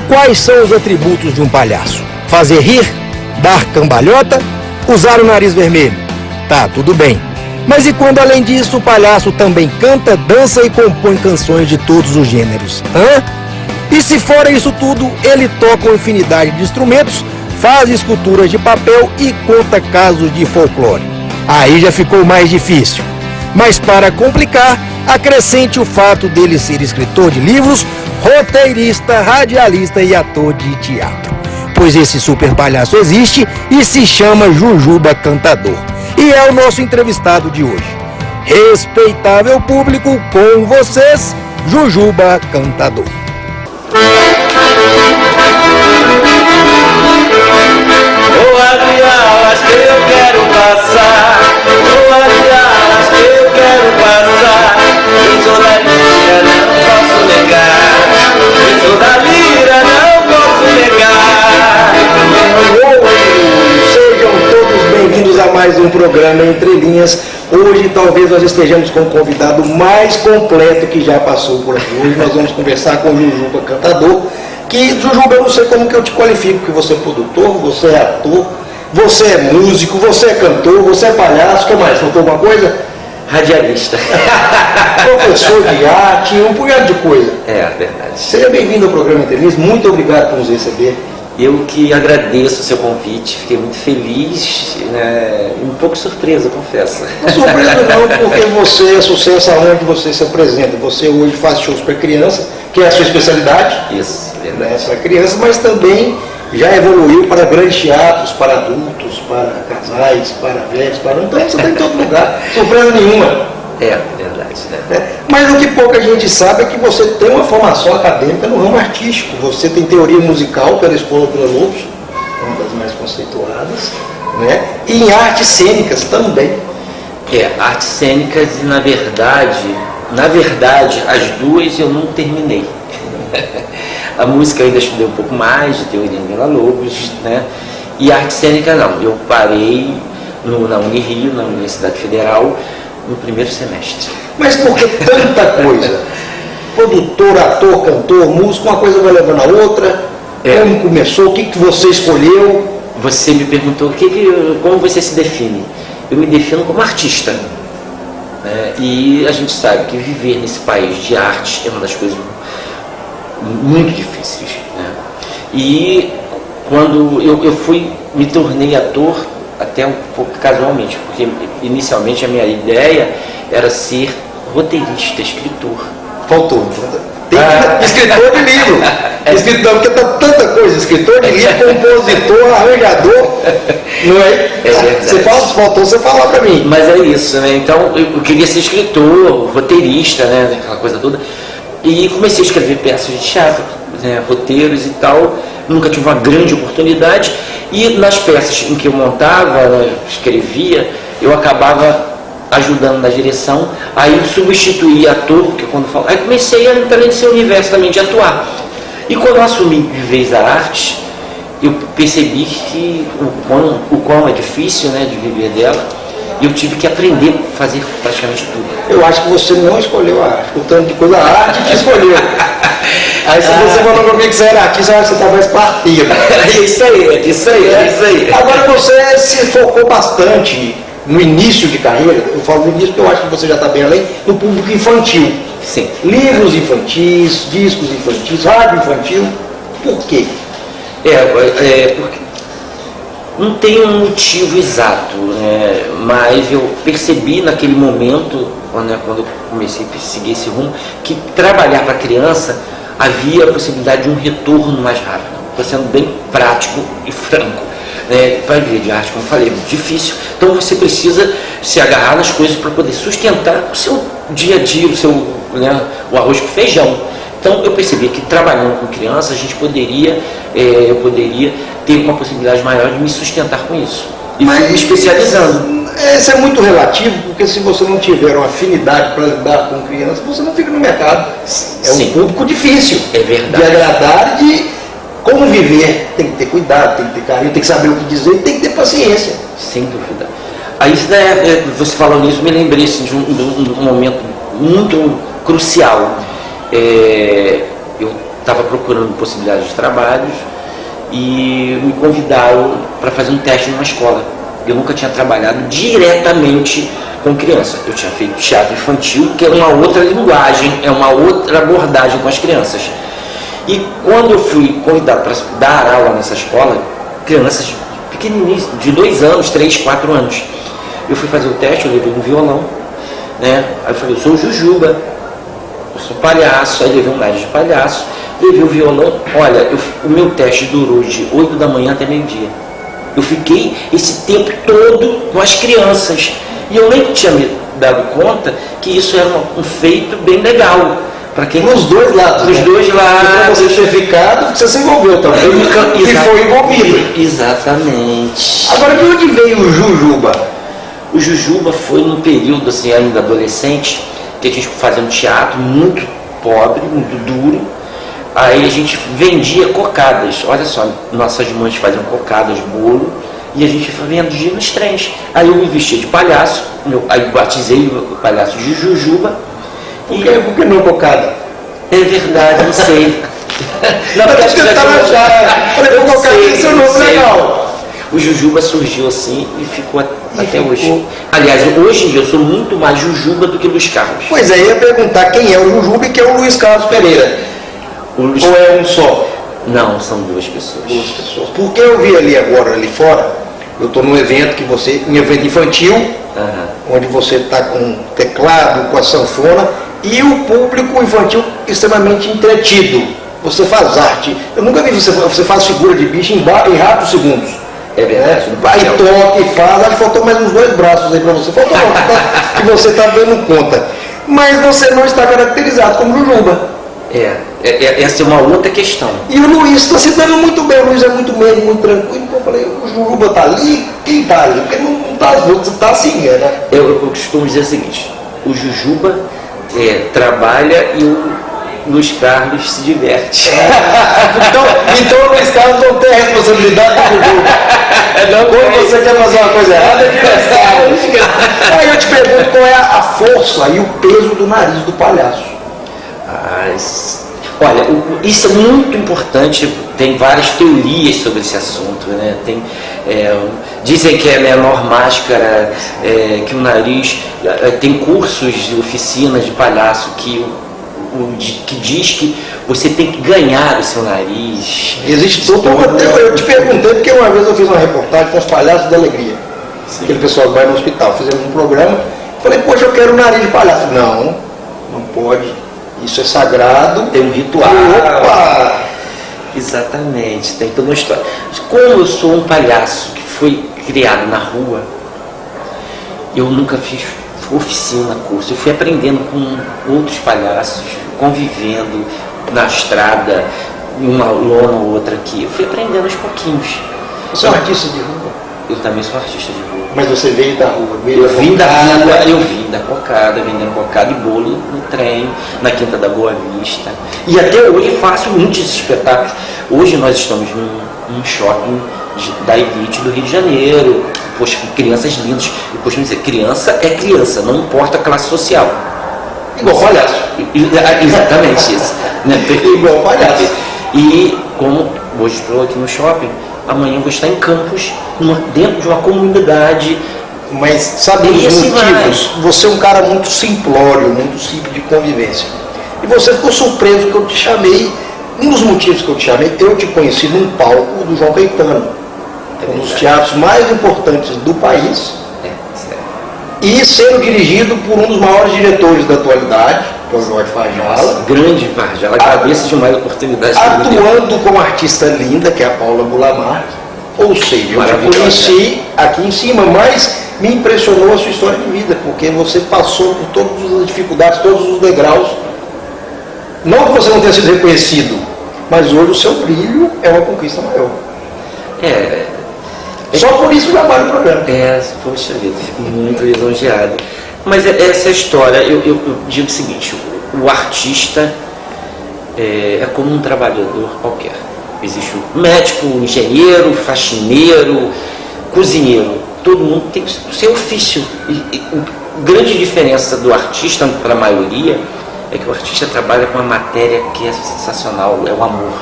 Quais são os atributos de um palhaço? Fazer rir? Dar cambalhota? Usar o nariz vermelho? Tá, tudo bem. Mas e quando, além disso, o palhaço também canta, dança e compõe canções de todos os gêneros? Hã? E se fora isso tudo, ele toca uma infinidade de instrumentos, faz esculturas de papel e conta casos de folclore. Aí já ficou mais difícil. Mas para complicar, acrescente o fato dele ser escritor de livros, roteirista, radialista e ator de teatro. Pois esse super palhaço existe e se chama Jujuba Cantador. E é o nosso entrevistado de hoje. Respeitável público, com vocês, Jujuba Cantador. Boa viagens que eu quero passar, boa viagens que eu quero passar. Eu sou da lira, não posso negar. Eu sou da lira, não posso negar. Sejam todos bem-vindos a mais um programa Entre Linhas. Hoje talvez nós estejamos com o convidado mais completo que já passou por aqui. Hoje nós vamos conversar com o Jujuba Cantador. Que, Jujuba, eu não sei como que eu te qualifico, porque você é produtor, você é ator, você é músico, você é cantor, você é palhaço, o que mais? Faltou alguma coisa? Radialista. Professor de arte, um punhado de coisa. É verdade. Seja bem-vindo ao programa Entre Linhas, muito obrigado por nos receber. Eu que agradeço o seu convite, fiquei muito feliz, né? Um pouco surpresa, confesso. Não surpresa não, porque você é sucesso aonde você se apresenta. Você hoje faz shows para criança, que é a sua especialidade. Isso, verdade. Né, para criança, mas também já evoluiu para grandes teatros, para adultos, para casais, para velhos, para... Então você está em todo lugar, surpresa nenhuma. É verdade, né? Mas o que pouca gente sabe é que você tem uma formação acadêmica no ramo artístico. Você tem teoria musical pela Escola Vila Lobos, uma das mais conceituadas, né? E em artes cênicas também. Artes cênicas e na verdade, as duas eu não terminei. A música eu ainda estudei um pouco mais, de teoria em Vila Lobos, né? E arte cênica não, eu parei na Unirio, na Universidade Federal, no primeiro semestre. Mas por que tanta coisa? Produtor, ator, cantor, músico, uma coisa vai levando a outra. Como começou? O que você escolheu? Você me perguntou como você se define. Eu me defino como artista. Né? E a gente sabe que viver nesse país de arte é uma das coisas muito difíceis. Né? E quando eu me tornei ator, até um pouco casualmente, porque inicialmente a minha ideia era ser roteirista, escritor. Faltou. Escritor de livro. Escritor, porque tá tanta coisa. Escritor de livro, compositor, arranjador. Não é? Você fala, faltou você falar para mim. Mas é isso, né? Então eu queria ser escritor, roteirista, né? Aquela coisa toda. E comecei a escrever peças de teatro, né? Roteiros e tal. Nunca tive uma grande oportunidade. E nas peças em que eu montava, escrevia, eu acabava ajudando na direção, aí substituía ator, porque quando eu falo, aí comecei a entrar nesse universo também de atuar. E quando eu assumi de vez a arte, eu percebi que o quão é difícil, né, de viver dela, e eu tive que aprender a fazer praticamente tudo. Eu acho que você não escolheu a arte, o tanto de coisa, a arte te escolheu. Aí se você falou pra mim que você era artista, você estava mais parteiro. Isso aí. Agora você se focou bastante no início de carreira, eu falo no início porque eu acho que você já está bem além, no público infantil. Sim. Livros infantis, discos infantis, rádio infantil. Por quê? Porque não tem um motivo exato, né? Mas eu percebi naquele momento, quando eu comecei a seguir esse rumo, que trabalhar para criança havia a possibilidade de um retorno mais rápido. Estou sendo bem prático e franco. Para viver de arte, como eu falei, é muito difícil. Então você precisa se agarrar nas coisas para poder sustentar o seu dia a dia, o arroz com feijão. Então eu percebi que trabalhando com crianças a gente eu poderia ter uma possibilidade maior de me sustentar com isso. E fui me especializando. Isso é muito relativo, porque se você não tiver uma afinidade para lidar com crianças, você não fica no mercado. Sim. Um público difícil verdade. De agradar e de como viver. Tem que ter cuidado, tem que ter carinho, tem que saber o que dizer, tem que ter paciência. Sem dúvida. Aí você falando isso, me lembrei assim, de um momento muito crucial. Eu estava procurando possibilidades de trabalhos e me convidaram para fazer um teste numa escola. Eu nunca tinha trabalhado diretamente com criança. Eu tinha feito teatro infantil, que é uma outra linguagem, é uma outra abordagem com as crianças. E quando eu fui convidado para dar aula nessa escola, crianças pequenininhas, de 2 anos, 3, 4 anos, eu fui fazer o teste, eu levei um violão, né? Aí eu falei, eu sou o Jujuba, eu sou palhaço, aí levei um nariz de palhaço, levei o violão. Olha, o meu teste durou de 8 da manhã até meio-dia. Eu fiquei esse tempo todo com as crianças. E eu nem tinha me dado conta que isso era um feito bem legal. Para quem... Nos dois lados. Nos dois lados. Para você ter ficado, você se envolveu também. E foi envolvido. Exatamente. Agora, de onde veio o Jujuba? O Jujuba foi num período assim, ainda adolescente, que a gente fazia um teatro muito pobre, muito duro. Aí a gente vendia cocadas. Olha só, nossas mães faziam cocadas, bolo, e a gente vendia nos trens. Aí eu me vestia de palhaço, aí batizei o palhaço de Jujuba. Por que não cocada? É verdade, não sei. Não, porque eu tentava achar. Falei, cocada tem seu nome legal. O Jujuba surgiu assim e ficou até hoje. Aliás, hoje em dia eu sou muito mais Jujuba do que Luiz Carlos. Pois é, eu ia perguntar quem é o Jujuba e quem é o Luiz Carlos Pereira. Ou é um só? Não, são 2 pessoas. 2 pessoas. Porque eu vi ali fora, eu estou num evento um evento infantil, onde você está com teclado, com a sanfona, e o público infantil extremamente entretido. Você faz arte. Eu nunca vi você faz figura de bicho em rápidos segundos. É verdade. Vai, toca e faz. Acho que faltou mais uns 2 braços aí para você. Faltou que você está dando conta. Mas você não está caracterizado como Jujuba. Essa é uma outra questão. E o Luiz está se dando muito bem, o Luiz é muito bem, muito tranquilo. Então eu falei, o Jujuba está ali, quem está ali? Porque não está assim, né? Eu costumo dizer o seguinte, o Jujuba trabalha e o Luiz Carlos se diverte. Então o Luiz Carlos não tem a responsabilidade do Jujuba. Quando você quer fazer uma coisa errada, é Luiz Carlos. Aí eu te pergunto qual é a força e o peso do nariz do palhaço. Olha, isso é muito importante, tem várias teorias sobre esse assunto, né? Dizem que é a menor máscara, que o nariz, tem cursos de oficinas de palhaço que diz que você tem que ganhar o seu nariz. Existe toda uma teoria. Eu te perguntei porque uma vez eu fiz uma reportagem com os palhaços da alegria. Sim. Aquele pessoal que vai no hospital, fizemos um programa, falei, poxa, eu quero o nariz de palhaço. Não pode. Isso é sagrado. Tem um ritual. Opa! Exatamente, tem toda uma história. Como eu sou um palhaço que foi criado na rua, eu nunca fiz oficina, curso. Eu fui aprendendo com outros palhaços, convivendo na estrada, uma lona ou outra aqui. Eu fui aprendendo aos pouquinhos. Você é um artista de rua? Eu também sou artista de rua. Mas você veio da rua? Eu vim da cocada, vendendo cocada e bolo no trem, na Quinta da Boa Vista. E até hoje faço muitos espetáculos. Hoje nós estamos num shopping da elite do Rio de Janeiro, poxa, com crianças lindas. E poxa, dizer, criança é criança, não importa a classe social. Igual palhaço. Exatamente isso. Né? Igual palhaço. E como hoje estou aqui no shopping, amanhã eu vou estar em Campos, dentro de uma comunidade. Mas sabe os motivos? Você é um cara muito simplório, muito simples de convivência. E você ficou surpreso que eu te chamei. Um dos motivos que eu te chamei, eu te conheci num palco do João Caetano. Um dos teatros mais importantes do país. E sendo dirigido por um dos maiores diretores da atualidade, que é o Jorge Farjala. Grande Farjala, agradeço demais a oportunidade. Atuando como artista linda, que é a Paula Bulamar. Ou seja, eu te conheci aqui em cima, mas me impressionou a sua história de vida, porque você passou por todas as dificuldades, todos os degraus. Não que você não tenha sido reconhecido, mas hoje o seu brilho é uma conquista maior. Só por isso já vale o programa. Poxa vida, fico muito lisonjeado. Mas essa história, eu digo o seguinte, o artista é como um trabalhador qualquer. Existe o médico, o engenheiro, o faxineiro, cozinheiro. Todo mundo tem o seu ofício. E a grande diferença do artista para a maioria é que o artista trabalha com uma matéria que é sensacional, é o amor.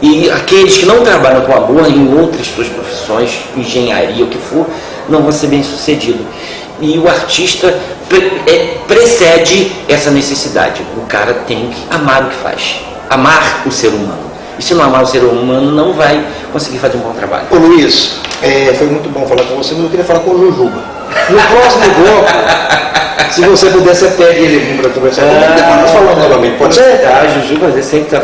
E aqueles que não trabalham com amor em outras suas profissões, engenharia, o que for, não vão ser bem sucedidos. E o artista precede essa necessidade. O cara tem que amar o que faz, amar o ser humano. E se não amar o ser humano, não vai conseguir fazer um bom trabalho. Ô Luiz, foi muito bom falar com você, mas eu queria falar com o Jujuba. No próximo bloco, se você puder, você pede ele para conversar comigo, depois nós falamos novamente, pode ser? A Jujuba, você sempre está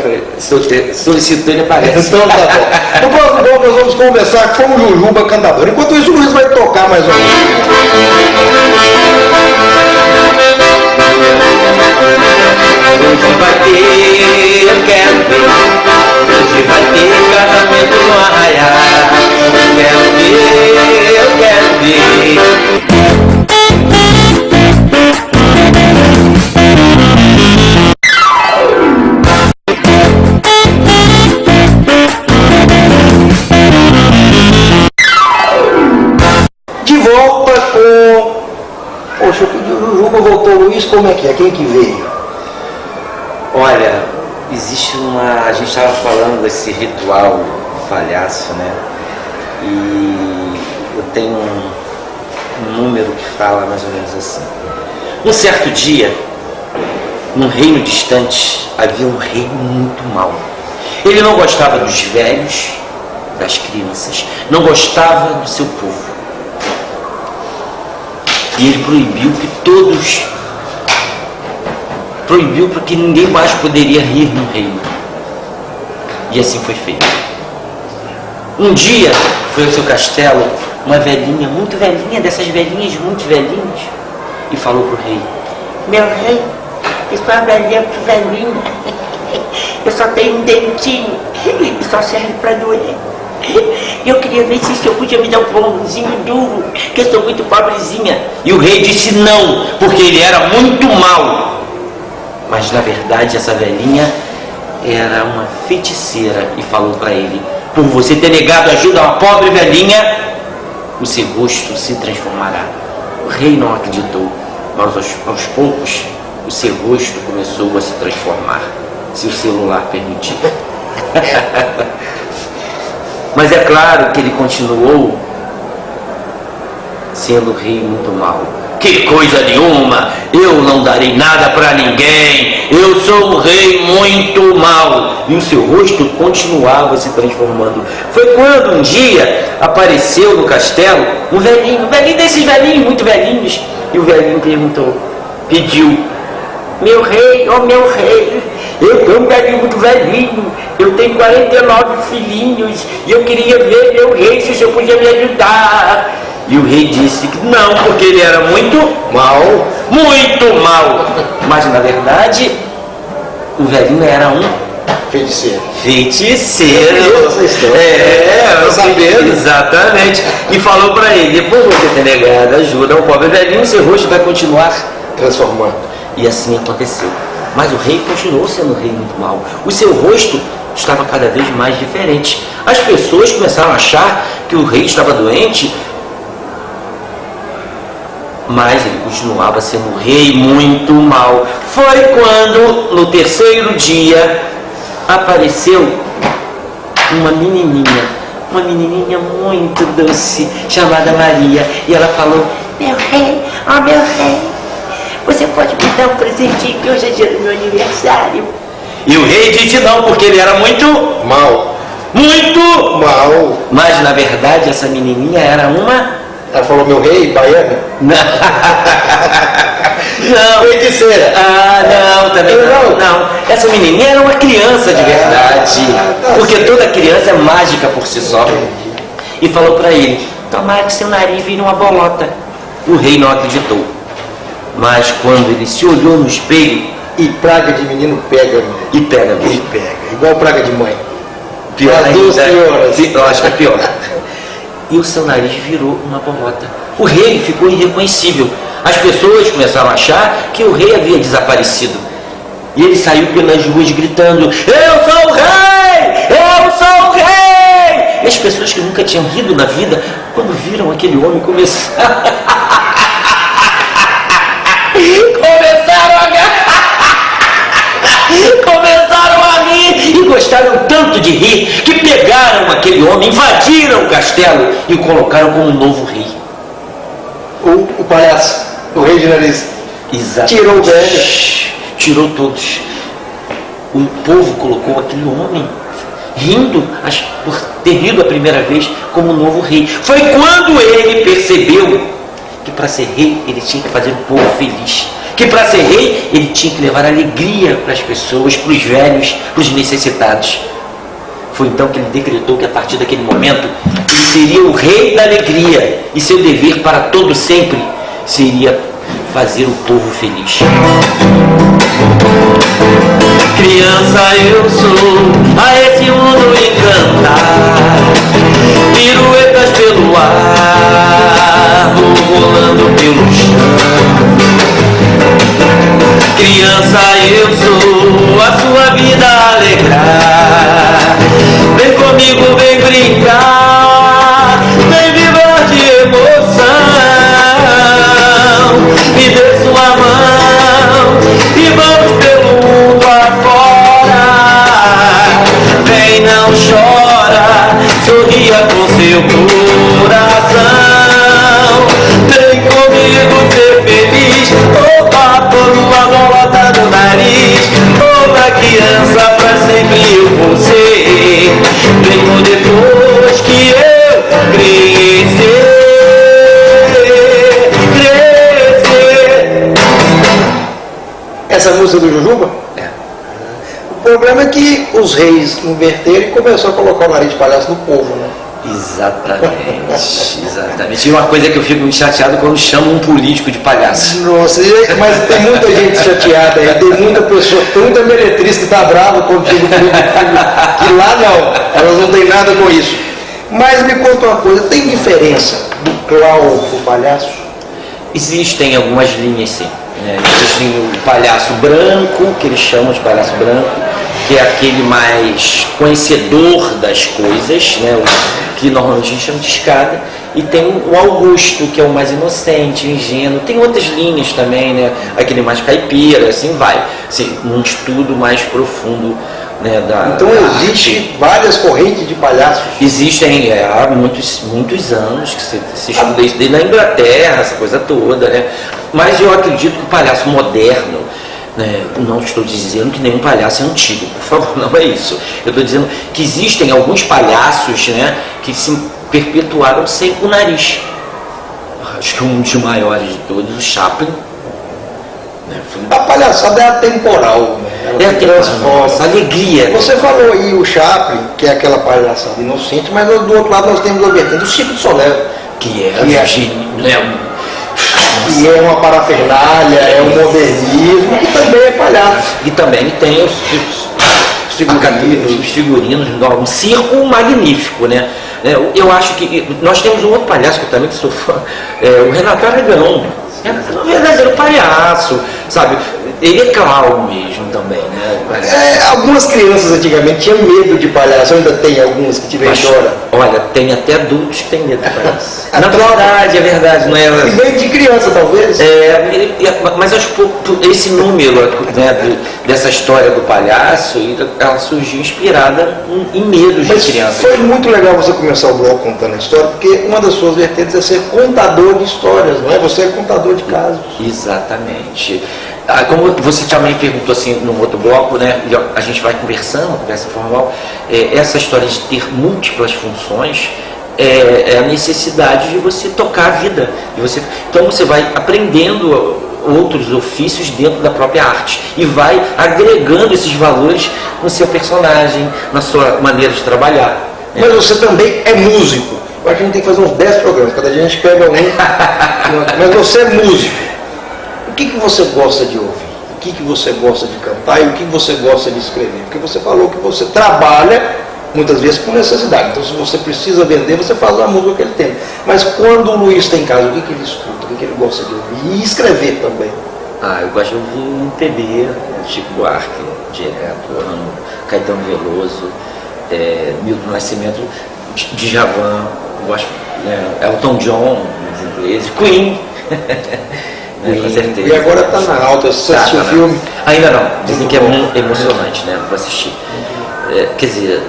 solicitando, ele aparece. Então tá bom. No próximo bloco nós vamos conversar com o Jujuba cantador. Enquanto isso, o Luiz vai tocar mais uma vez. Hoje vai ter, eu quero ver. Hoje vai ter casamento no arraial. Eu quero ver, eu quero ver. De volta com... Poxa, eu pedi o Jujuba, voltou o Luiz, como é que é? Quem que veio? Olha, existe uma... A gente estava falando desse ritual palhaço, né? E eu tenho um número que fala mais ou menos assim. Um certo dia, num reino distante, havia um rei muito mau. Ele não gostava dos velhos, das crianças, não gostava do seu povo. E ele proibiu que todos... Proibiu porque ninguém mais poderia rir no reino. E assim foi feito. Um dia, foi ao seu castelo uma velhinha, muito velhinha, dessas velhinhas muito velhinhas, e falou para o rei: meu rei, eu sou uma velhinha muito velhinha, eu só tenho um dentinho e só serve para doer. E eu queria ver se o senhor podia me dar um pãozinho duro, que eu sou muito pobrezinha. E o rei disse não, porque ele era muito mau. Mas na verdade essa velhinha era uma feiticeira e falou para ele: por você ter negado ajuda a uma pobre velhinha, o seu rosto se transformará. O rei não acreditou, mas aos poucos o seu rosto começou a se transformar, se o celular permitir. Mas é claro que ele continuou sendo rei muito mau. Que coisa nenhuma, eu não darei nada para ninguém, eu sou um rei muito mau. E o seu rosto continuava se transformando. Foi quando um dia apareceu no castelo um velhinho desses velhinhos, muito velhinhos. E o velhinho pediu: meu rei, oh meu rei, eu sou um velhinho muito velhinho, eu tenho 49 filhinhos, e eu queria ver meu rei, se o senhor podia me ajudar. E o rei disse que não, porque ele era muito mau, muito mau. Mas na verdade, o velhinho era um feiticeiro. Eu sabendo. Exatamente. E falou para ele: depois de você ter negado ajuda ao pobre velhinho, seu rosto vai continuar transformando. E assim aconteceu. Mas o rei continuou sendo um rei muito mau. O seu rosto estava cada vez mais diferente. As pessoas começaram a achar que o rei estava doente, mas ele continuava sendo um rei muito mau. Foi quando, no terceiro dia, apareceu uma menininha muito doce, chamada Maria. E ela falou: meu rei, oh meu rei, você pode me dar um presentinho, que hoje é dia do meu aniversário? E o rei disse não, porque ele era muito mau. Muito mau. Mas na verdade essa menininha era uma... Ela falou: meu rei, baiana? Não. Feiticeira. Não, também não. Essa menininha era uma criança de verdade. Porque toda criança é mágica por si só. E falou para ele: tomara que seu nariz vire uma bolota. O rei não acreditou. Mas quando ele se olhou no espelho... E praga de menino pega. E pega mesmo. E pega. Igual praga de mãe. Pior as ainda. Duas senhoras. Eu acho que é pior. E o seu nariz virou uma bolota. O rei ficou irreconhecível. As pessoas começaram a achar que o rei havia desaparecido. E ele saiu pelas ruas gritando: eu sou o rei! Eu sou o rei! E as pessoas que nunca tinham rido na vida, quando viram aquele homem, começaram a Começaram a rir e gostaram tanto de rir que pegaram aquele homem, invadiram o castelo e o colocaram como um novo rei. O palhaço, o rei de nariz. Exato. Tirou o velho. Tirou todos. O povo colocou aquele homem, rindo por ter rido a primeira vez, como um novo rei. Foi quando ele percebeu que para ser rei ele tinha que fazer o povo feliz. Que para ser rei ele tinha que levar alegria para as pessoas, para os velhos, para os necessitados. Foi então que ele decretou que a partir daquele momento ele seria o rei da alegria e seu dever para todo sempre seria fazer o povo feliz. Criança eu sou, a esse mundo encantar, piruetas pelo ar, rolando pelo chão. Criança eu sou, a sua vida alegrar, vem comigo, vem brincar, vem vibrar de emoção, me dê sua mão e vamos pelo mundo afora. Vem, não chora, sorria com seu coração, vem comigo ser feliz. Opa, por uma bolota no nariz, opa, criança, pra sempre eu vou ser. Venho depois que eu crescer. Essa música do Jujuba? É. O problema é que os reis inverteram e começou a colocar o nariz de palhaço no povo, né? Exatamente, exatamente. E uma coisa que eu fico muito chateado quando chamam um político de palhaço. Nossa, mas tem muita gente chateada aí, tem muita pessoa, tem muita meretriz que tá brava contigo, que lá não, elas não têm nada com isso. Mas me conta uma coisa, tem diferença do clown pro palhaço? Existem algumas linhas, sim. Existem o palhaço branco, que eles chamam de palhaço branco, que é aquele mais conhecedor das coisas, né? Que normalmente a gente chama de escada, e tem o Augusto, que é o mais inocente, ingênuo. Tem outras linhas também, né? Aquele mais caipira, assim vai. Assim, um estudo mais profundo, né, então existe várias correntes de palhaços? Existem, há muitos anos que se estuda isso, desde na Inglaterra, essa coisa toda, né? Mas eu acredito que o palhaço moderno, né, não estou dizendo que nenhum palhaço é antigo, por favor, não é isso. Eu estou dizendo que existem alguns palhaços, né, que se perpetuaram sem o nariz. Acho que um dos maiores de todos, o Chaplin. Né, a palhaçada é atemporal, né? Ela se transforma. Nossa, alegria. Você falou aí o Chaplin, que é aquela palhaçada inocente, mas do outro lado nós temos o vertente do Chico de Solero, que é uma parafernália, é um modernismo, que também é palhaço. E também tem os figurinos, um circo magnífico, né? Eu acho que nós temos um outro palhaço que eu também sou fã, o Renato Aragão. É um verdadeiro palhaço, sabe? Ele é clown mesmo também, né? Algumas crianças antigamente tinham medo de palhaço, ainda tem algumas que tiveram chora. Olha, tem até adultos que têm medo de palhaço. Na verdade, é verdade, não é? E vem de criança, talvez. Mas aos poucos, esse número, né, dessa história do palhaço, ela surgiu inspirada em medos de crianças. Foi muito legal você começar o bloco contando a história, porque uma das suas vertentes é ser contador de histórias, não é? Você é contador de casos. Exatamente. Como você também perguntou assim no outro bloco, né? A gente vai conversando, conversa formal. Essa história de ter múltiplas funções é a necessidade de você tocar a vida. Então você vai aprendendo outros ofícios dentro da própria arte e vai agregando esses valores no seu personagem, na sua maneira de trabalhar. Né? Mas você também é músico. Eu acho que a gente tem que fazer uns 10 programas, cada dia a gente pega um. Mas você é músico. O que você gosta de ouvir? O que você gosta de cantar e o que você gosta de escrever? Porque você falou que você trabalha muitas vezes por necessidade. Então, se você precisa vender, você faz a música que ele tem. Mas quando o Luiz tem em casa, o que ele escuta? O que ele gosta de ouvir? E escrever também. Eu gosto de ouvir MPB, Chico Buarque, direto, amo Caetano Veloso, Milton Nascimento, Djavan, gosto, Elton John, os ingleses, Queen. né? Com certeza. E agora tá na alta, você assistiu o filme? Ainda não, dizem que é muito emocionante, né? Vou assistir. Quer dizer,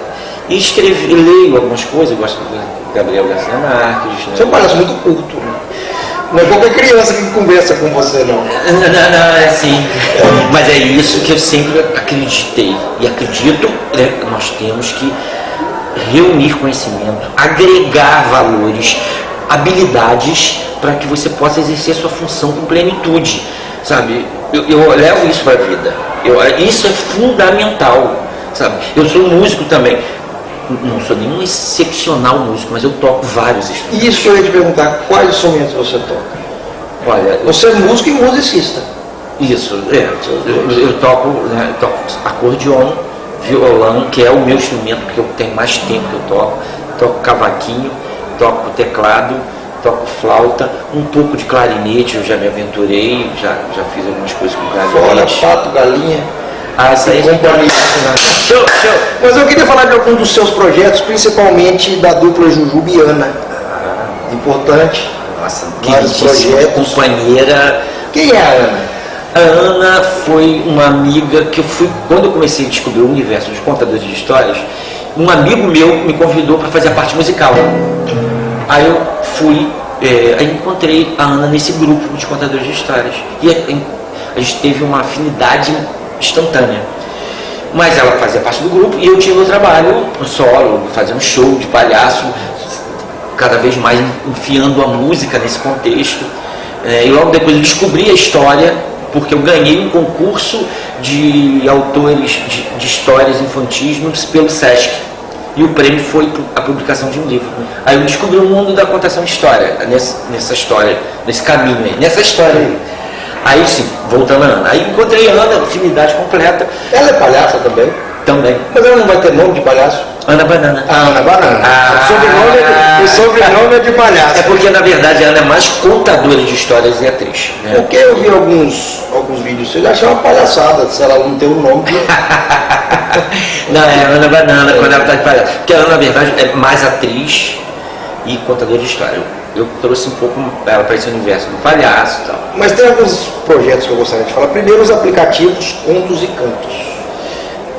e escrevi, leio algumas coisas, eu gosto do Gabriel Garcia Marques. Né? Você é um palhaço muito culto, né? Não é qualquer criança que conversa com você, não. Não, é assim. Mas é isso que eu sempre acreditei. E acredito, né, que nós temos que reunir conhecimento, agregar valores, habilidades para que você possa exercer sua função com plenitude. Sabe? Eu levo isso para a vida. Isso é fundamental. Sabe? Eu sou músico também. Não sou nenhum excepcional músico, mas eu toco vários instrumentos. Isso que eu ia te perguntar, quais instrumentos você toca? Olha, você é músico e musicista. Isso, eu toco, né, toco acordeon, violão, que é o meu instrumento que eu tenho mais tempo que eu toco cavaquinho, toco teclado, toco flauta, um pouco de clarinete, eu já me aventurei, já fiz algumas coisas com clarinete. Fora, pato, galinha. Isso aí show. Mas eu queria falar de alguns dos seus projetos, principalmente da dupla Jujubiana. Importante. Nossa, vários projetos. Companheira. Quem é a Ana? A Ana foi uma amiga que eu fui, quando eu comecei a descobrir o universo dos contadores de histórias, um amigo meu me convidou para fazer a parte musical. Aí eu fui, aí encontrei a Ana nesse grupo de contadores de histórias. E a gente teve uma afinidade instantânea. Mas ela fazia parte do grupo e eu tinha meu trabalho solo, fazendo show de palhaço, cada vez mais enfiando a música nesse contexto. E logo depois eu descobri a história, porque eu ganhei um concurso de autores de histórias infantis pelo Sesc. E o prêmio foi a publicação de um livro. Aí eu descobri o mundo da contação de história, nessa história, nesse caminho aí, nessa história aí. Aí sim, voltando a Ana. Aí encontrei a Ana, afinidade completa. Ela é palhaça também? Também. Mas ela não vai ter nome de palhaço? Ana Banana. Ana Banana. O sobrenome é de palhaço. É porque na verdade a Ana é mais contadora de histórias e atriz. Né? Porque eu vi alguns vídeos, você achava uma palhaçada se ela não tem o nome. Não, é Ana Banana quando ela está de palhaço. Porque a Ana na verdade é mais atriz e contadora de história. Eu trouxe um pouco ela para esse universo do palhaço e tal. Mas tem alguns projetos que eu gostaria de falar. Primeiro, os aplicativos Contos e Cantos.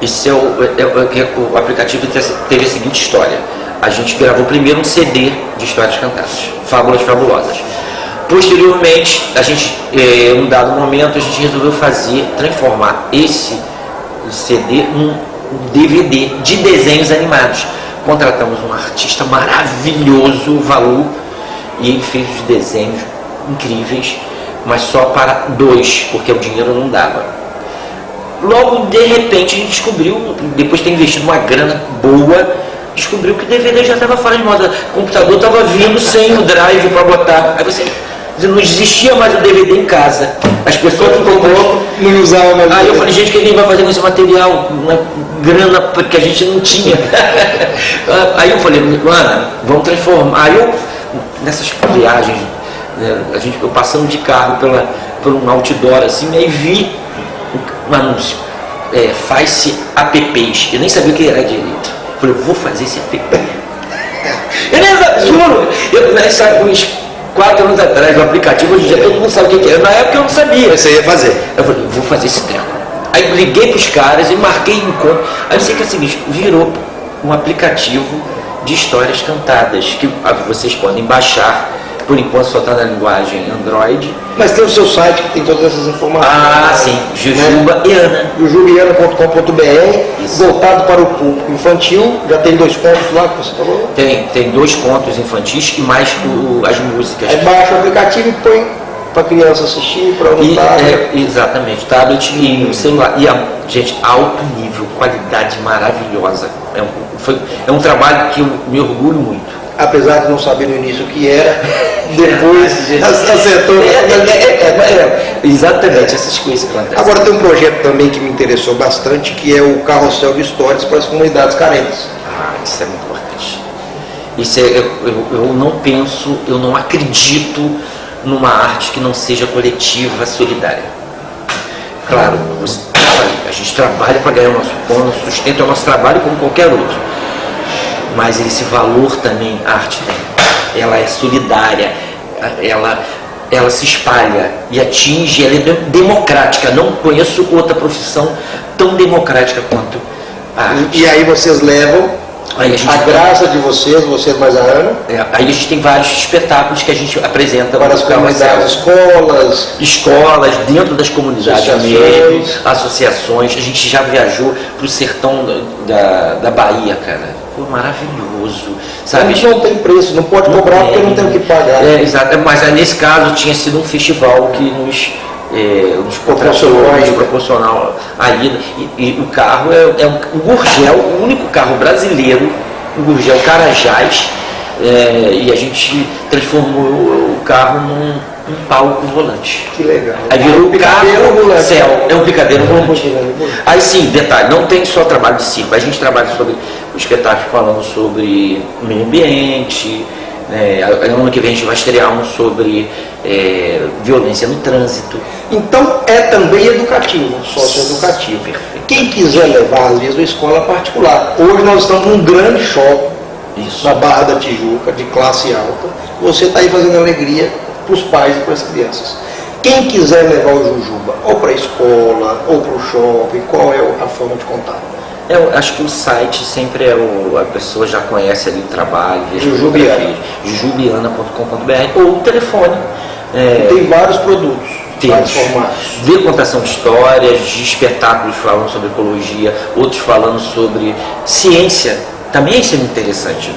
Esse o aplicativo teve a seguinte história. A gente gravou primeiro um CD de histórias cantadas, Fábulas Fabulosas. Posteriormente, a gente, em um dado momento, a gente resolveu transformar esse CD num DVD de desenhos animados. Contratamos um artista maravilhoso, Valu, e ele fez os desenhos incríveis, mas só para 2, porque o dinheiro não dava. Logo, de repente, a gente descobriu, depois de ter investido uma grana boa, descobriu que o DVD já estava fora de moda. O computador estava vindo sem o drive para botar. Aí você não existia mais o DVD em casa. As pessoas que comprou não usavam mais. Aí eu falei, gente, o que a gente vai fazer com esse material? Uma grana que a gente não tinha. Aí eu falei, Ana, vamos transformar. Aí eu, nessas viagens, né, eu passando de carro por um outdoor assim, aí vi um anúncio, faz-se apps. Eu nem sabia o que era direito. Eu falei, vou fazer esse app. Eu nem sabia, juro. Eu sabe, uns 4 anos atrás, o aplicativo, hoje em dia todo mundo sabe o que era. Na época eu não sabia. Você ia fazer. Eu falei, vou fazer esse treco. Aí liguei para os caras e marquei encontro. Aí eu sei que é o seguinte, virou um aplicativo de histórias cantadas, que vocês podem baixar. Por enquanto só está na linguagem Android. Mas tem o seu site que tem todas essas informações. Ah, sim, Jujuba e Ana. jujubiana.com.br, voltado para o público infantil. Já tem 2 contos lá que você falou? Tem 2 contos infantis e mais as músicas. Aí baixa o aplicativo e põe para a criança assistir, para anotar. Exatamente, tablet e celular. E, gente, alto nível, qualidade maravilhosa. É um trabalho que eu me orgulho muito. Apesar de não saber no início o que era, depois acertou. Exatamente, essas coisas que acontecem. Agora tem um projeto também que me interessou bastante, que é o Carrossel de Histórias para as comunidades carentes. Isso é muito importante. Isso eu não acredito numa arte que não seja coletiva, solidária. Claro, a gente trabalha para ganhar o nosso pão, nosso sustento é o nosso trabalho como qualquer outro. Mas esse valor também a arte tem. Ela é solidária, ela ela se espalha e atinge, ela é democrática. Não conheço outra profissão tão democrática quanto a arte. E aí vocês levam a graça de vocês mais a Ana. Aí a gente tem vários espetáculos que a gente apresenta para as comunidades, escolas, dentro das comunidades mesmo, associações. A gente já viajou para o sertão da Bahia, cara. Foi maravilhoso, sabe? Mas não tem preço, não pode cobrar porque não tem o que pagar. Exato, mas nesse caso tinha sido um festival que nos proporcional a ida. E o carro é um Gurgel, o único carro brasileiro, um Gurgel Carajás, e a gente transformou o carro num palco volante. Que legal. Aí virou um carro céu, é um picadeiro volante. Aí sim, detalhe, não tem só trabalho de circo, a gente trabalha sobre o espetáculo falando sobre meio ambiente. Ano que vem a gente vai estrear um sobre violência no trânsito. Então é também educativo, socioeducativo. Perfeito. Quem quiser levar, às vezes, uma escola particular. Hoje nós estamos num grande shopping, na Barra da Tijuca, de classe alta. Você está aí fazendo alegria para os pais e para as crianças. Quem quiser levar o Jujuba, ou para a escola, ou para o shopping, qual é a forma de contato? Eu acho que o site sempre a pessoa já conhece ali o trabalho, jujubiana.com.br, ou o telefone. Tem vários produtos, vários formatos. De contação de histórias, de espetáculos falando sobre ecologia, outros falando sobre ciência. Também isso é muito interessante.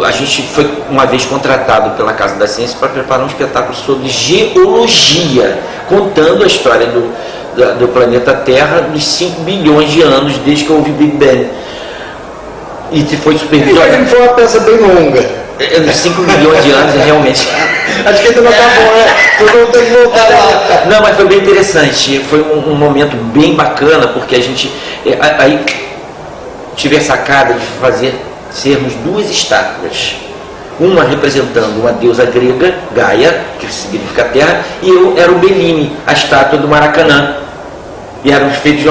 A gente foi uma vez contratado pela Casa da Ciência para preparar um espetáculo sobre geologia, contando a história do planeta Terra dos 5 bilhões de anos desde que houve Big Bang. E foi supervisionado. Foi uma peça bem longa. 5 milhões de anos, realmente. Acho que ainda não acabou, né? Eu vou ter que voltar lá. Não, mas foi bem interessante. Foi um momento bem bacana, porque a gente aí tive a sacada de sermos 2 estátuas. Uma representando uma deusa grega, Gaia, que significa terra, e eu era o Bellini, a estátua do Maracanã. E eram feitos de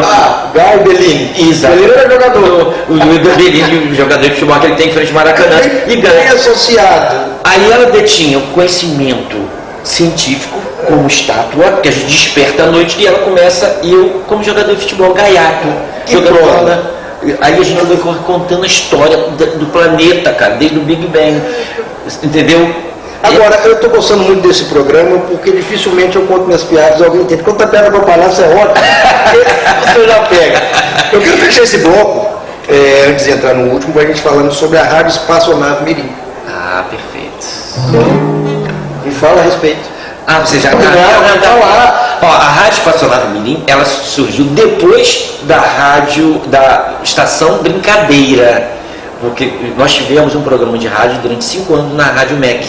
Gaia e Bellini. Exato. Bellini era jogador. O Bellini, o jogador de futebol que ele tem em frente ao Maracanã. E Gaia associado. Aí ela detinha o conhecimento científico como estátua, que a gente desperta à noite, e ela começa, e eu como jogador de futebol gaiato. Aí a gente vai contando a história do planeta, cara, desde o Big Bang, entendeu? Agora, eu estou gostando muito desse programa porque dificilmente eu conto minhas piadas e alguém entende. Quando a piada para o palhaço é ótimo, você já pega. Eu quero fechar esse bloco, antes de entrar no último, para a gente falando sobre a Rádio Espaçonave Mirim. Perfeito. Me fala a respeito. Você já falar. A Rádio Espaçonave Mirim, ela surgiu depois da estação Brincadeira, porque nós tivemos um programa de rádio durante 5 anos na Rádio MEC,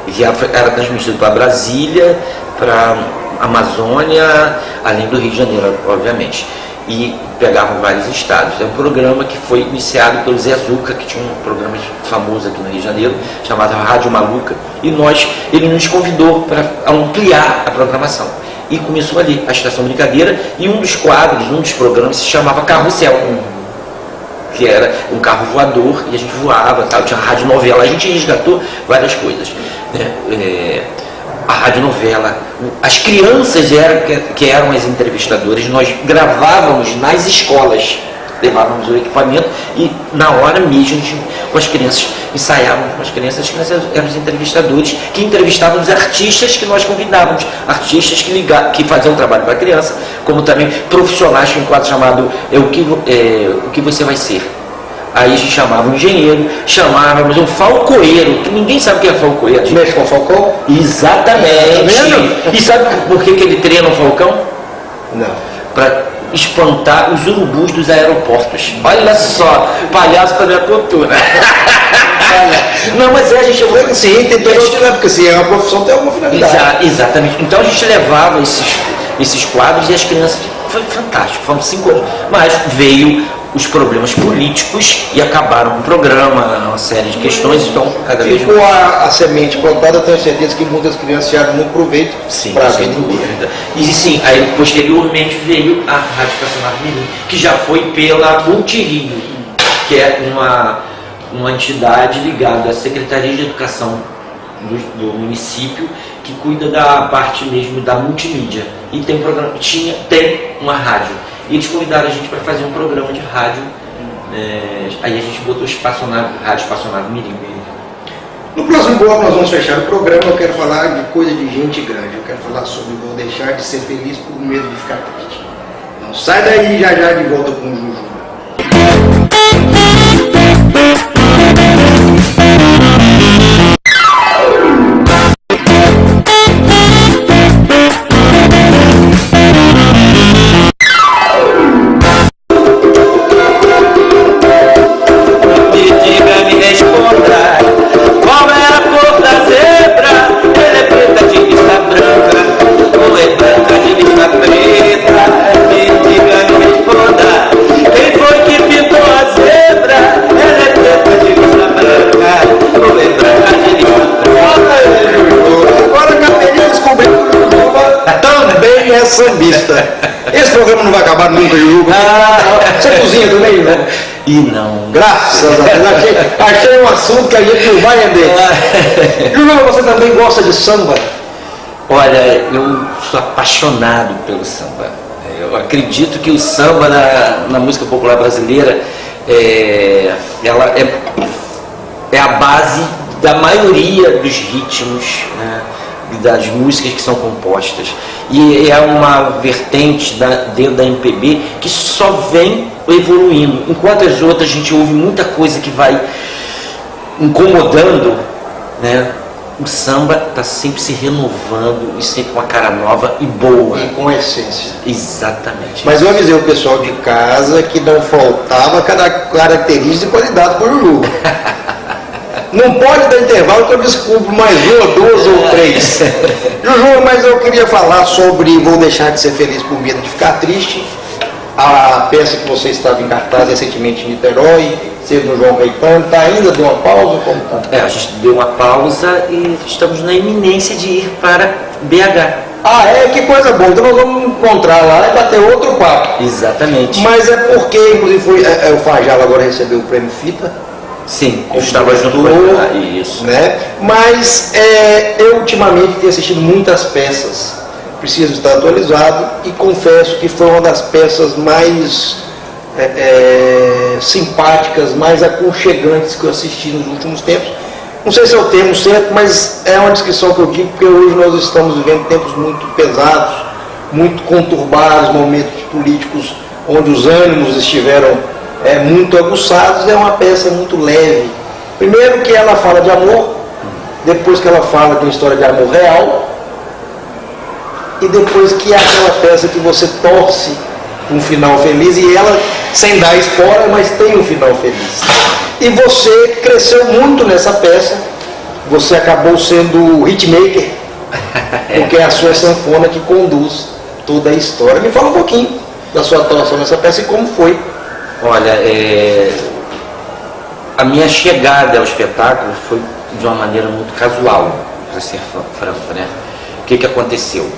que era transmitido para Brasília, para Amazônia, além do Rio de Janeiro, obviamente, e pegavam vários estados. É um programa que foi iniciado pelo Zé Zuca, que tinha um programa famoso aqui no Rio de Janeiro, chamado Rádio Maluca, e ele nos convidou para ampliar a programação. E começou ali a Estação Brincadeira, e um dos quadros, um dos programas se chamava Carrossel, que era um carro voador, e a gente voava, tal, tinha radionovela, a gente resgatou várias coisas. A radionovela, as crianças que eram as entrevistadoras, nós gravávamos nas escolas, levávamos o equipamento e na hora mesmo com as crianças, ensaiávamos com as crianças eram os entrevistadores que entrevistavam os artistas que nós convidávamos, artistas que faziam trabalho para a criança, como também profissionais, tinha um quadro chamado o que você vai ser. Aí a gente chamava um engenheiro, chamávamos um falcoeiro, que ninguém sabe o que é falcoeiro. Mexe com o falcão? Exatamente. Tá e sabe por que ele treina um falcão? Não. Para espantar os urubus dos aeroportos. Olha só, palhaço também é cultura. Não, mas a gente... Sim, tem toda outra, porque se é uma profissão, tem alguma finalidade. Exatamente. Então a gente levava esses quadros e as crianças... Foi fantástico, foram 5 anos. Mas veio os problemas políticos e acabaram com o programa, uma série de questões, então cada vez ficou a semente plantada, tenho certeza que muitas crianças tiraram muito proveito para a vida inteira. E sim, aí posteriormente veio a Rádio Espaçonave Mirim, que já foi pela Multirio, que é uma entidade ligada à Secretaria de Educação do município, que cuida da parte mesmo da multimídia. E tem uma rádio. E eles convidaram a gente para fazer um programa de rádio. Aí a gente botou Rádio Espaçonave Mirim. No próximo bloco nós vamos fechar o programa. Eu quero falar de coisa de gente grande. Eu quero falar sobre vou deixar de ser feliz por medo de ficar triste. Não sai daí, já de volta com o Juju. Sambista. Esse programa não vai acabar nunca, Juju. Você cozinha também, né? E não. Graças a Deus. Achei um assunto que a gente não vai render. Juju, você também gosta de samba? Olha, eu sou apaixonado pelo samba. Eu acredito que o samba na música popular brasileira ela é a base da maioria dos ritmos, né, das músicas que são compostas. E é uma vertente dentro da MPB que só vem evoluindo. Enquanto as outras a gente ouve muita coisa que vai incomodando, né? O samba está sempre se renovando e sempre com uma cara nova e boa. E com essência. Exatamente. Mas eu avisei o pessoal de casa que não faltava cada característica e qualidade para o Juju. Não pode dar intervalo que eu descubro mais uma, duas ou três. Juju, mas eu queria falar sobre Vou Deixar de Ser Feliz por Medo de Ficar Triste. A peça que você estava em cartaz recentemente em Niterói, sendo João Caetano, está ainda? Deu uma pausa? Como está? A gente deu uma pausa e estamos na iminência de ir para BH. Que coisa boa. Então nós vamos encontrar lá e bater outro papo. Exatamente. Mas é porque, inclusive, o Fajala agora recebeu o prêmio Fita. Sim, eu estava junto com ele. Isso. Né? Mas eu ultimamente tenho assistido muitas peças, preciso estar atualizado e confesso que foi uma das peças mais simpáticas, mais aconchegantes que eu assisti nos últimos tempos. Não sei se é o termo certo, mas é uma descrição que eu digo, porque hoje nós estamos vivendo tempos muito pesados, muito conturbados, momentos políticos onde os ânimos estiveram muito aguçados. É uma peça muito leve. Primeiro que ela fala de amor, depois que ela fala de uma história de amor real, e depois que é aquela peça que você torce um final feliz, e ela, sem dar spoiler, mas tem um final feliz. E você cresceu muito nessa peça, você acabou sendo o hitmaker, porque é a sua sanfona que conduz toda a história. Me fala um pouquinho da sua atuação nessa peça e como foi. Olha, a minha chegada ao espetáculo foi de uma maneira muito casual, para ser franco, né? O que aconteceu?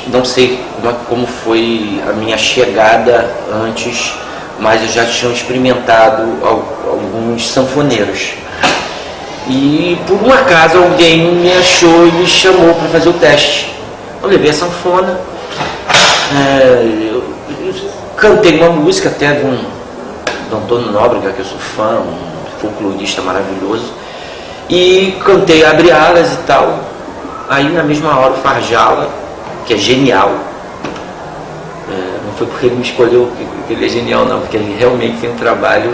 Não sei como foi a minha chegada antes, mas eu já tinha experimentado alguns sanfoneiros. E por um acaso alguém me achou e me chamou para fazer o teste. Eu levei a sanfona, eu cantei uma música até do Antônio Nóbrega, que eu sou fã, um folclorista maravilhoso, e cantei Abre Alas e tal. Aí na mesma hora o Fajala, que é genial, não foi porque ele me escolheu que ele é genial não, porque ele realmente tem um trabalho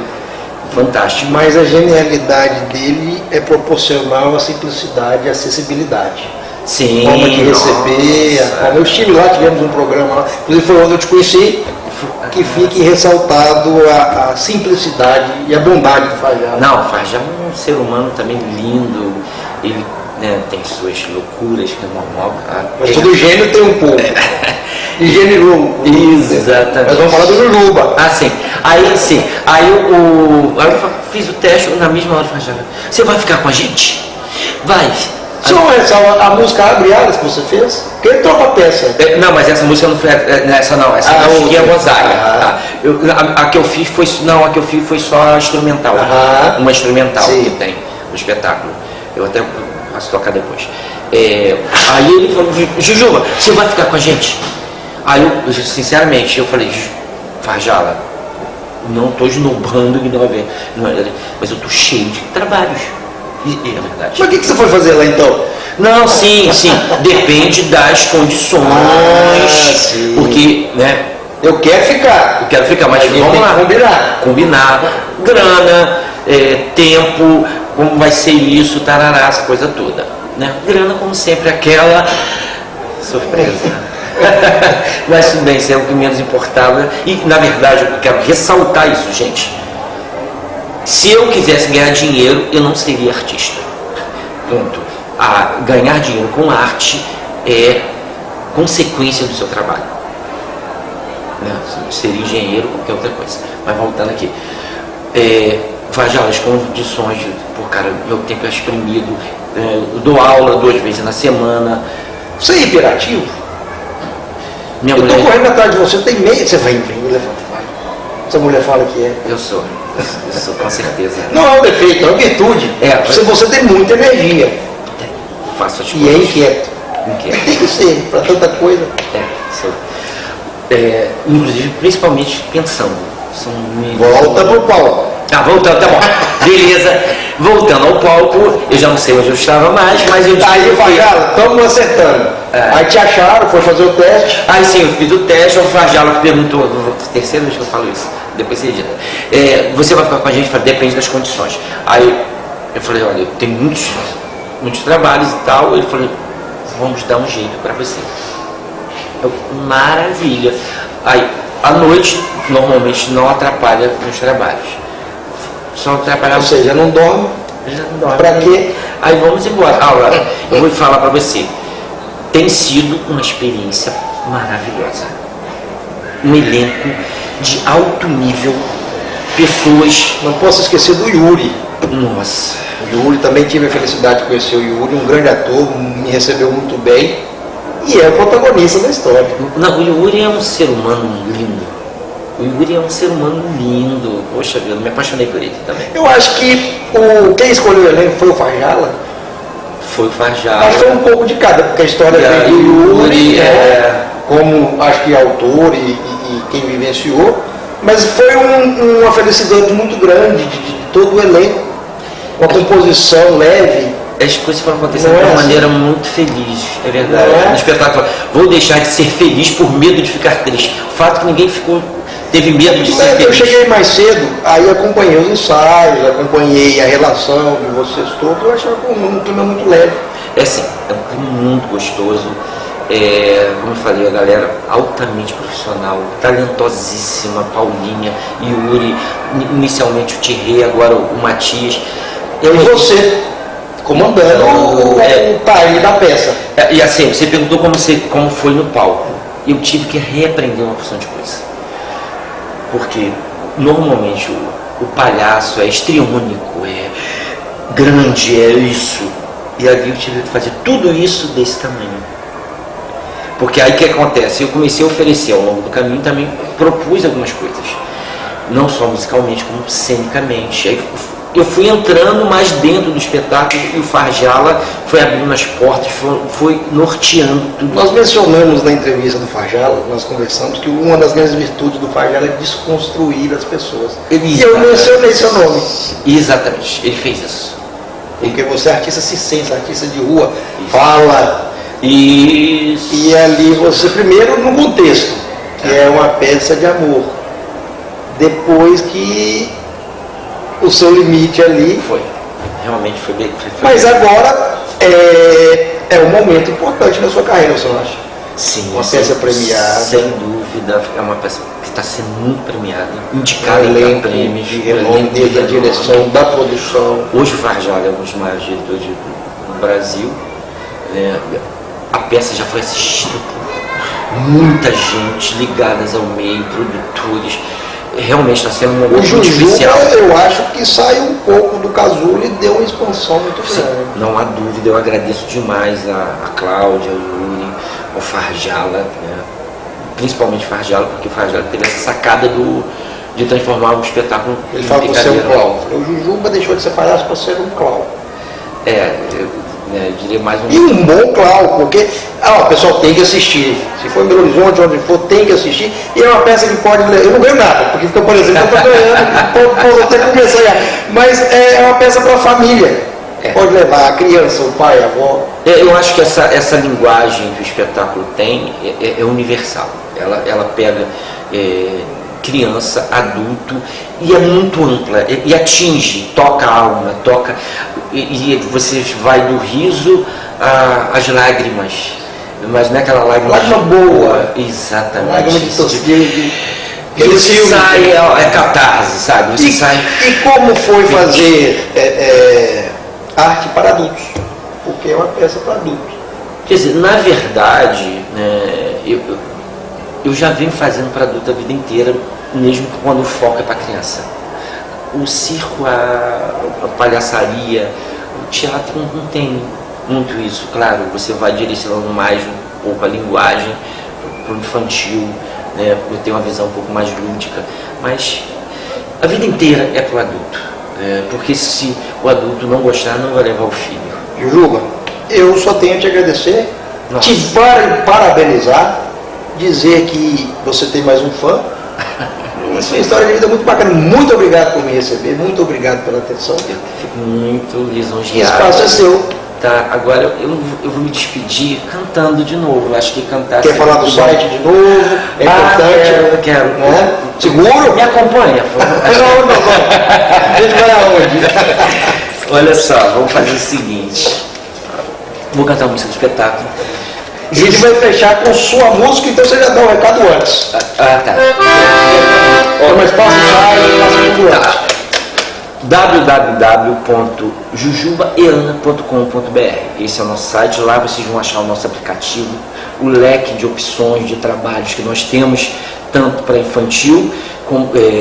fantástico. Mas a genialidade dele é proporcional à simplicidade e à acessibilidade. Sim. Forma de receber. Eu estive lá, tivemos um programa lá, inclusive foi onde eu te conheci, que fique ressaltado a simplicidade e a bondade do Fajala. Não, o Fajala é um ser humano também lindo, ele tem suas loucuras, que é normal. Mas todo gênio tem um pouco. E gênio. Exatamente. Mas vamos falar do Jujuba. Sim. Aí eu fiz o teste na mesma hora. Você vai ficar com a gente? Vai. A música Abre Alas que você fez? Porque ele troca a peça. Não, mas essa música não foi essa não. Essa aqui é Rosália. A que eu fiz foi só instrumental. Uma instrumental que tem no espetáculo. Eu até posso tocar depois. Aí ele falou, Jujuba, você vai ficar com a gente? Aí eu sinceramente, eu falei, Farjala, não estou esnobando que não vai ver, mas eu estou cheio de trabalhos. E é verdade. Mas o que você foi fazer lá então? Não, sim, depende das condições, sim. Porque, né? Eu quero ficar, mas vamos lá. Combinar, grana, tempo, como vai ser isso, tarará, essa coisa toda, né? Grana, como sempre, aquela surpresa. Mas tudo bem, isso é o que menos importava. E, na verdade, eu quero ressaltar isso, gente. Se eu quisesse ganhar dinheiro, eu não seria artista. Ponto. Ganhar dinheiro com arte é consequência do seu trabalho. Né? Seria engenheiro ou qualquer outra coisa. Mas voltando aqui. Farjala, as condições, cara, meu tempo é exprimido. Eu dou aula 2 vezes na semana. Você é hiperativo? Minha eu mulher... tô correndo atrás de você, tem meio. Você vem, levanta, vai. Essa mulher fala que é. Eu sou, com certeza. Não é um defeito, é uma virtude. Você tem muita energia. Faço as coisas. E é inquieto. Tem que ser, para tanta coisa. Sou. Inclusive, principalmente pensando. Volta pro palco. Voltando, tá bom. Beleza. Voltando ao palco, eu já não sei onde eu estava mais, mas eu disse. Aí, Farjala, estamos acertando. Aí te acharam, foi fazer o teste. Aí sim, eu fiz o teste, o Farjala perguntou, terceira vez que eu falo isso, depois você edita. Você vai ficar com a gente? Falei, depende das condições. Aí eu falei, olha, eu tenho muitos trabalhos e tal. Ele falou, vamos dar um jeito para você. Maravilha. Aí, à noite, normalmente não atrapalha nos trabalhos. Só atrapalhar. Ou seja, não dorme. Já não dorme. Pra quê? Aí vamos embora. Agora, eu vou falar para você. Tem sido uma experiência maravilhosa. Um elenco de alto nível. Pessoas. Não posso esquecer do Yuri. Nossa. O Yuri, também tive a felicidade de conhecer o Yuri, um grande ator, me recebeu muito bem. E é o protagonista da história. Não, o Yuri é um ser humano lindo. O Yuri é um ser humano lindo. Poxa vida, eu me apaixonei por ele também. Eu acho que quem escolheu o elenco foi o Farjala. Foi o Farjala. Acho que foi um pouco de cada, porque a história vem do Yuri, como acho que autor e quem vivenciou. Mas foi uma felicidade muito grande de todo o elenco. Uma composição leve. As coisas foram acontecendo de uma maneira muito feliz, é verdade. No espetáculo, vou deixar de ser feliz por medo de ficar triste. O fato que ninguém teve medo de ser feliz. Eu cheguei mais cedo, aí acompanhei os ensaios, acompanhei a relação de vocês todos. Eu achei um clima muito leve. É assim, é um clima muito gostoso. Como eu falei, a galera altamente profissional, talentosíssima, Paulinha, Yuri, inicialmente o Thierry, agora o Matias. E você comandando o time da peça. E assim, você perguntou como foi no palco. Eu tive que reaprender uma porção de coisa. Porque normalmente o palhaço é histriônico, é grande, é isso. E ali eu tive que fazer tudo isso desse tamanho. Porque aí o que acontece? Eu comecei a oferecer ao longo do caminho, também propus algumas coisas. Não só musicalmente, como cenicamente. Aí eu fui entrando mais dentro do espetáculo e o Farjala foi abrindo as portas, foi norteando tudo. Nós mencionamos na entrevista do Farjala, nós conversamos, que uma das grandes virtudes do Farjala é desconstruir as pessoas. E eu mencionei seu nome. Exatamente, ele fez isso. Porque você é artista circense, artista de rua, fala. Isso. E ali você, primeiro no contexto, que é uma peça de amor. Depois que o seu limite ali. Realmente foi bem. Mas agora é um momento importante na sua carreira, você não acha? Sim. Uma peça premiada. Sem dúvida, é uma peça que está sendo muito premiada, indicada em prêmios, de renome, desde a direção, da produção. Hoje o Farjala é um dos maiores diretores do Brasil. A peça já foi assistida por muita gente ligadas ao meio, produtores. Realmente está sendo um momento muito especial. Eu acho que sai um pouco do casulo e deu uma expansão muito grande. Não há dúvida, eu agradeço demais a Cláudia, ao Yuri, ao Farjala, né? Principalmente Farjala, porque o Farjala teve essa sacada de transformar um espetáculo em brincadeira. Ele fala que você é um clown. O Jujuba deixou de ser palhaço para ser um clown. né? Eu diria mais um... E um bom clau, porque o pessoal tem que assistir. Se for em Belo Horizonte, onde for, tem que assistir. E é uma peça que pode... Eu não ganho nada, porque fica parecendo que eu estou ganhando, posso até começar a ganhar. Mas é uma peça para a família. Pode levar a criança, o pai, a avó. Eu acho que essa linguagem que o espetáculo tem é universal. Ela pega criança, adulto, e é muito ampla, e atinge, toca a alma, toca, e você vai do riso às lágrimas, mas não é aquela lágrima boa. Exatamente. Lágrima de tosqueira. Você sai, é catarse, sabe? Você sai... E como foi fazer arte para adultos? Porque é uma peça para adultos. Quer dizer, na verdade, eu já venho fazendo para adulto a vida inteira, mesmo quando o foco é para criança. O circo, a palhaçaria, o teatro não tem muito isso. Claro, você vai direcionando mais um pouco a linguagem para o infantil, né, por ter uma visão um pouco mais lúdica, mas a vida inteira é para o adulto, porque se o adulto não gostar, não vai levar o filho. Jujuba, eu só tenho a te agradecer, te parabenizar, dizer que você tem mais um fã. Essa é uma história de vida muito bacana. Muito obrigado por me receber, muito obrigado pela atenção. Eu fico muito lisonjeado. O espaço é seu. Tá, agora eu vou me despedir cantando de novo. Acho que cantar... Quer falar do site de novo? É importante. Quero. Né? Seguro? Me acompanha. Não. A gente vai aonde? Olha só, vamos fazer o seguinte. Vou cantar uma música do espetáculo. A gente vai fechar com sua música, então você já dá um recado antes. Tá. Mas passa o site, passa tudo antes. www.jujubaeana.com.br. Esse é o nosso site. Lá vocês vão achar o nosso aplicativo, o leque de opções de trabalhos que nós temos, tanto para infantil,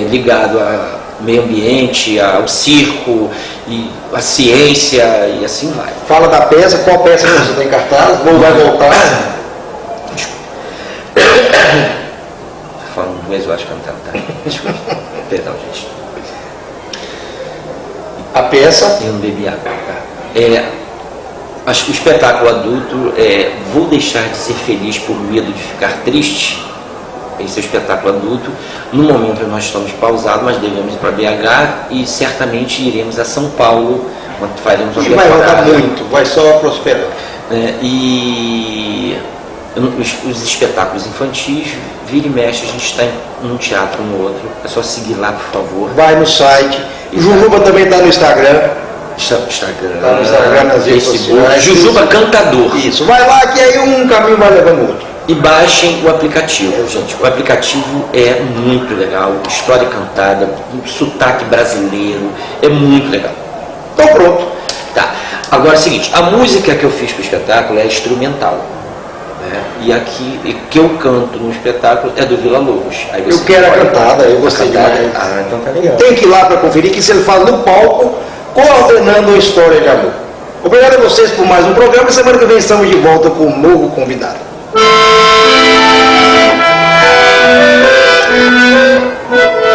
ligado a meio ambiente, ao circo, e a ciência, e assim vai. Fala da peça, qual peça que você tem em cartaz? Vai voltar? Falando inglês, eu acho que não tá. Desculpa. Perdão, gente. A peça? Eu não bebi água. Acho que o espetáculo adulto Vou Deixar de Ser Feliz por Medo de Ficar Triste. Esse é o espetáculo adulto. No momento nós estamos pausados, mas devemos ir para BH e certamente iremos a São Paulo, quando faremos uma temporada. Vai rodar muito, vai só prosperar. E os espetáculos infantis, vira e mexe, a gente está em um teatro, no outro. É só seguir lá, por favor. Vai no site. Jujuba também está no Instagram. Está no Instagram, nas redes sociais. Jujuba Cantador. Isso, vai lá que aí um caminho vai levando o outro. E baixem o aplicativo, gente. O aplicativo é muito legal, história cantada, sotaque brasileiro, é muito legal. Então pronto. Tá. Agora é o seguinte, a música que eu fiz para o espetáculo é instrumental. Né? E aqui, que eu canto no espetáculo é do Vila Lobos. Aí eu quero a cantada, eu gostei demais. Então tá legal. Tem que ir lá para conferir que se ele fala no palco, coordenando uma história de amor. Obrigado a vocês por mais um programa. Semana que vem estamos de volta com um novo convidado. Thank you.